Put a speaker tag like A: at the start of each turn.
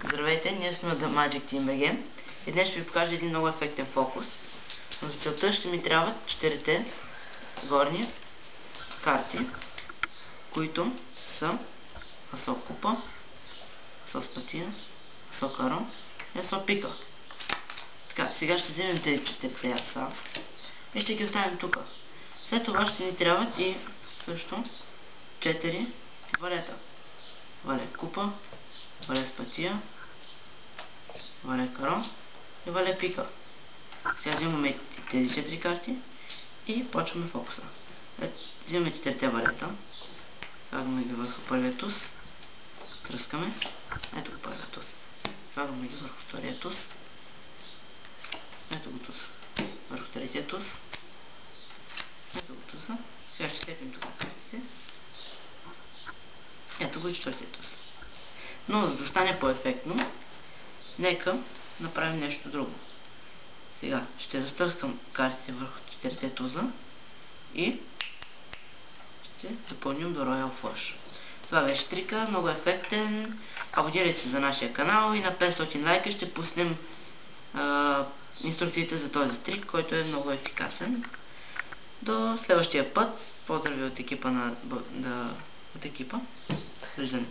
A: Здравейте, ние сме от The Magic Team BG и днес ще ви покажа един много ефектен фокус. Но за целта ще ми трябват 4 горни карти, които са асо купа, асо спатия, асо каро и асо пика. Така, сега ще вземем тези 4 аса и ще ги оставим тук. След това ще ни трябват и също 4 валета. Валет купа, валет спатия, валет каро и валет пика. Сега взимаме тези 4 карти и почваме фокуса. Взимаме 4 валета, слагаме ги върху първия туз, тръскаме, ето го първия туз, слагаме ги върху втория туз, ето го туз, върху третия туз, ето го туза. Сега ще степим тук картите, ето го и четвъртия туз. Но за да стане по-ефектно, нека направим нещо друго. Сега ще разтърскам картите върху 4 туза и ще допълним до Royal Flush. Това беше трика, много ефектен. Абонирайте се за нашия канал и на 500 лайка ще пуснем инструкциите за този трик, който е много ефикасен. До следващия път. Поздрави от екипа. Виждане.